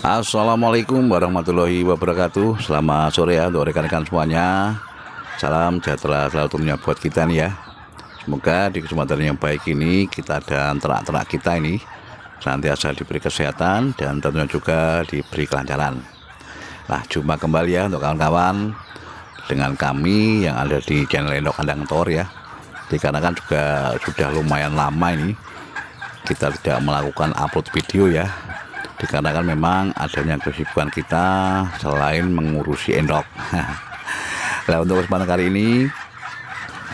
Assalamualaikum warahmatullahi wabarakatuh. Selamat sore ya untuk rekan-rekan semuanya. Salam sejahtera selalu tentunya buat kita nih ya. Semoga di kesempatan yang baik ini kita dan ternak-ternak kita ini senantiasa diberi kesehatan dan tentunya juga diberi kelancaran. Nah, jumpa kembali ya untuk kawan-kawan dengan kami yang ada di channel Endok Kandang Tor ya. Dikarenakan juga sudah lumayan lama ini kita tidak melakukan upload video ya, dikarenakan memang adanya kesibukan kita selain mengurusi endok. Nah, untuk kesempatan kali ini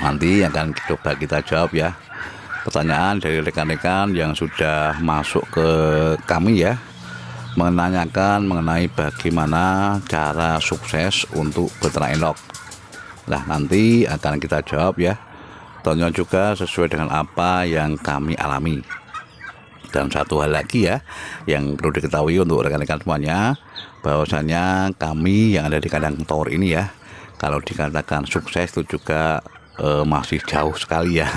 nanti akan coba kita jawab ya pertanyaan dari rekan-rekan yang sudah masuk ke kami ya, menanyakan mengenai bagaimana cara sukses untuk beternak endok. Nah, nanti akan kita jawab ya, tentunya juga sesuai dengan apa yang kami alami. Dan satu hal lagi ya yang perlu diketahui untuk rekan-rekan semuanya, bahwasanya kami yang ada di kandang tower ini ya, kalau dikatakan sukses itu juga masih jauh sekali ya.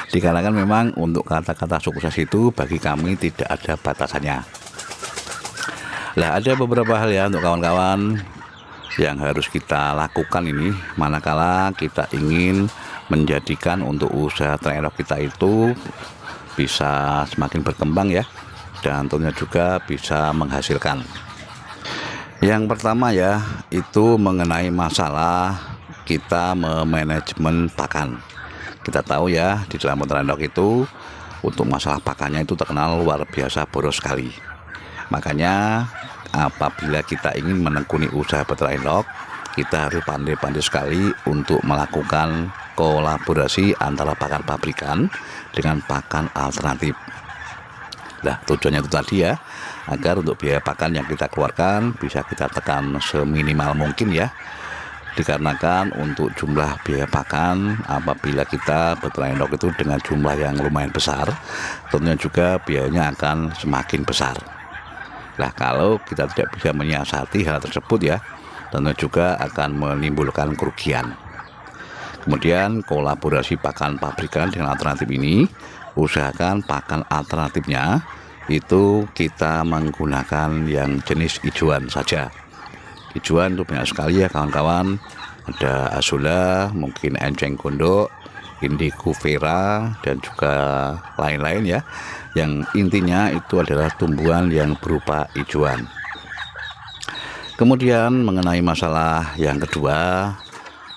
Dikarenakan memang untuk kata-kata sukses itu bagi kami tidak ada batasannya. Nah, ada beberapa hal ya untuk kawan-kawan yang harus kita lakukan ini manakala kita ingin menjadikan untuk usaha ternak endok kita itu bisa semakin berkembang ya, dan tentunya juga bisa menghasilkan. Yang pertama ya, itu mengenai masalah kita memanajemen pakan. Kita tahu ya, di dalam beternak endok itu untuk masalah pakannya itu terkenal luar biasa boros sekali. Makanya apabila kita ingin menekuni usaha beternak endok, kita harus pandai-pandai sekali untuk melakukan kolaborasi antara pakan pabrikan dengan pakan alternatif. Nah, tujuannya itu tadi ya, agar untuk biaya pakan yang kita keluarkan bisa kita tekan seminimal mungkin ya. Dikarenakan untuk jumlah biaya pakan apabila kita beternak endok itu dengan jumlah yang lumayan besar, tentunya juga biayanya akan semakin besar. Nah, kalau kita tidak bisa menyiasati hal tersebut ya, tentunya juga akan menimbulkan kerugian. Kemudian kolaborasi pakan pabrikan dengan alternatif ini, usahakan pakan alternatifnya itu kita menggunakan yang jenis hijauan saja. Hijauan itu banyak sekali ya kawan-kawan, ada Azula, mungkin enceng gondok, indigo vera, dan juga lain-lain ya, yang intinya itu adalah tumbuhan yang berupa hijauan. Kemudian mengenai masalah yang kedua,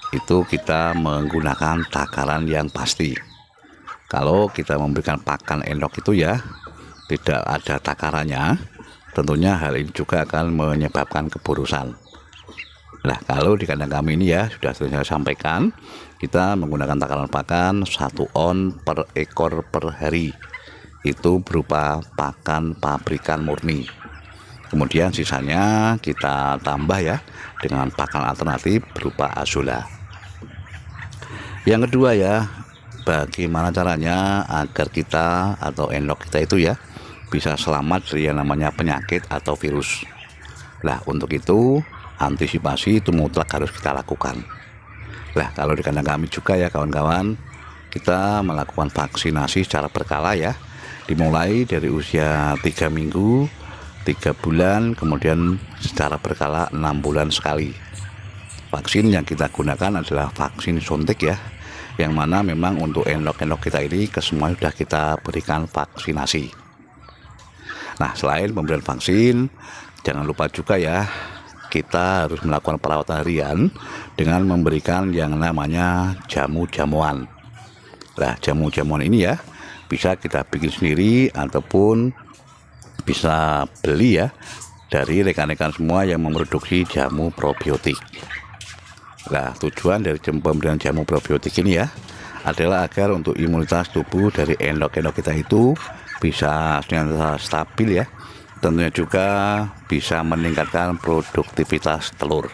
itu kita menggunakan takaran yang pasti. Kalau kita memberikan pakan endok itu ya tidak ada takarannya, tentunya hal ini juga akan menyebabkan keborosan. Nah, kalau di kandang kami ini ya sudah saya sampaikan, kita menggunakan takaran pakan 1 on per ekor per hari. Itu berupa pakan pabrikan murni. Kemudian sisanya kita tambah ya dengan pakan alternatif berupa Azula. Yang kedua ya, bagaimana caranya agar kita atau endok kita itu ya bisa selamat dari yang namanya penyakit atau virus. Nah, untuk itu antisipasi itu mutlak harus kita lakukan. Nah, kalau di kandang kami juga ya kawan-kawan, kita melakukan vaksinasi secara berkala ya, dimulai dari usia 3 minggu, 3 bulan, kemudian secara berkala 6 bulan sekali. Vaksin yang kita gunakan adalah vaksin suntik ya, yang mana memang untuk endok-endok kita ini kesemuanya sudah kita berikan vaksinasi. Nah, selain pemberian vaksin, jangan lupa juga ya, kita harus melakukan perawatan harian dengan memberikan yang namanya jamu-jamuan. Nah, jamu-jamuan ini ya bisa kita bikin sendiri ataupun bisa beli ya dari rekan-rekan semua yang memproduksi jamu probiotik. Nah, tujuan dari pemberian jamu probiotik ini ya adalah agar untuk imunitas tubuh dari endok-endok kita itu bisa stabil ya, tentunya juga bisa meningkatkan produktivitas telur.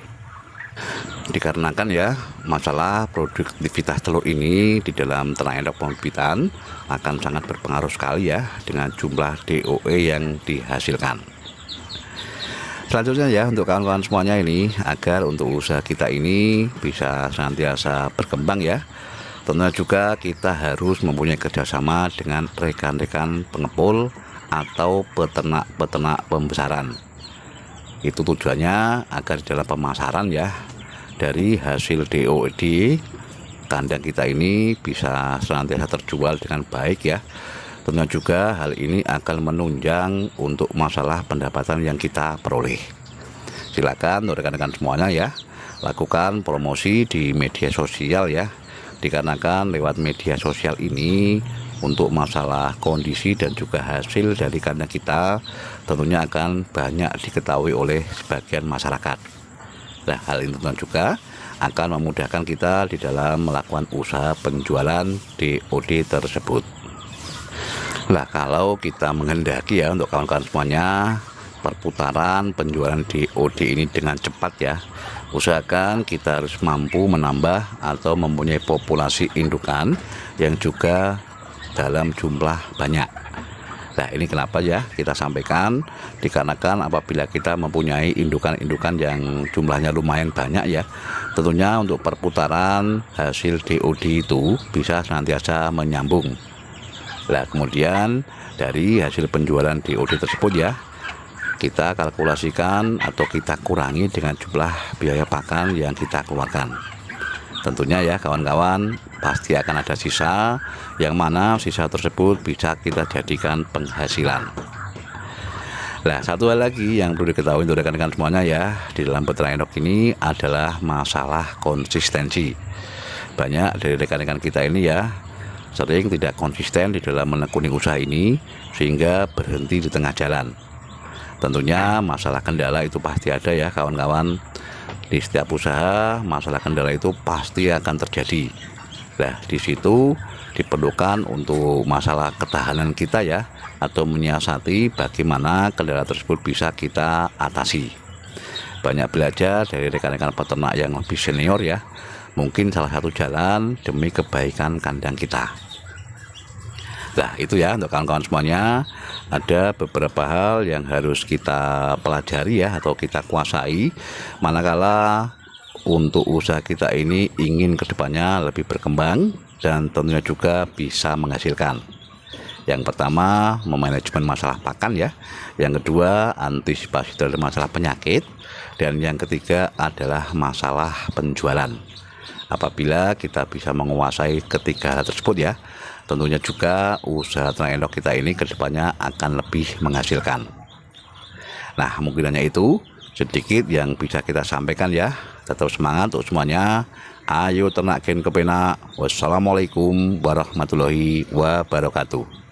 Dikarenakan ya masalah produktivitas telur ini di dalam ternak endok pembibitan akan sangat berpengaruh sekali ya dengan jumlah DOE yang dihasilkan. Selanjutnya ya untuk kawan-kawan semuanya ini, agar untuk usaha kita ini bisa senantiasa berkembang ya, tentunya juga kita harus mempunyai kerjasama dengan rekan-rekan pengepul atau peternak-peternak pembesaran. Itu tujuannya agar di dalam pemasaran ya, dari hasil DOD kandang kita ini bisa senantiasa terjual dengan baik ya. Tentunya juga hal ini akan menunjang untuk masalah pendapatan yang kita peroleh. Silakan rekan-rekan semuanya ya, lakukan promosi di media sosial ya, dikarenakan lewat media sosial ini untuk masalah kondisi dan juga hasil dari kandang kita tentunya akan banyak diketahui oleh sebagian masyarakat. Nah, hal ini tentunya juga akan memudahkan kita di dalam melakukan usaha penjualan DOD tersebut. Nah, kalau kita menghendaki ya untuk kawan-kawan semuanya perputaran penjualan DOD ini dengan cepat ya, usahakan kita harus mampu menambah atau mempunyai populasi indukan yang juga dalam jumlah banyak. Nah, ini kenapa ya kita sampaikan, dikarenakan apabila kita mempunyai indukan-indukan yang jumlahnya lumayan banyak ya, tentunya untuk perputaran hasil DOD itu bisa senantiasa menyambung. Nah, kemudian dari hasil penjualan DOD tersebut ya, kita kalkulasikan atau kita kurangi dengan jumlah biaya pakan yang kita keluarkan. Tentunya ya kawan-kawan, pasti akan ada sisa, yang mana sisa tersebut bisa kita jadikan penghasilan. Nah, satu hal lagi yang perlu diketahui untuk rekan-rekan semuanya ya, di dalam peternak endok ini adalah masalah konsistensi. Banyak dari rekan-rekan kita ini ya sering tidak konsisten di dalam menekuni usaha ini, sehingga berhenti di tengah jalan. Tentunya masalah kendala itu pasti ada ya kawan-kawan. Di setiap usaha masalah kendala itu pasti akan terjadi. Nah, di situ diperlukan untuk masalah ketahanan kita ya, atau menyiasati bagaimana kendala tersebut bisa kita atasi. Banyak belajar dari rekan-rekan peternak yang lebih senior ya, mungkin salah satu jalan demi kebaikan kandang kita. Nah, itu ya untuk kawan-kawan semuanya, ada beberapa hal yang harus kita pelajari ya, atau kita kuasai manakala untuk usaha kita ini ingin kedepannya lebih berkembang dan tentunya juga bisa menghasilkan. Yang pertama, memanajemen masalah pakan ya. Yang kedua, antisipasi dari masalah penyakit. Dan yang ketiga adalah masalah penjualan. Apabila kita bisa menguasai ketiga hal tersebut ya, tentunya juga usaha ternak endok kita ini kedepannya akan lebih menghasilkan. Nah, mungkin hanya itu sedikit yang bisa kita sampaikan ya. Tetap semangat untuk semuanya. Ayo ternak gen kepenak. Wassalamualaikum warahmatullahi wabarakatuh.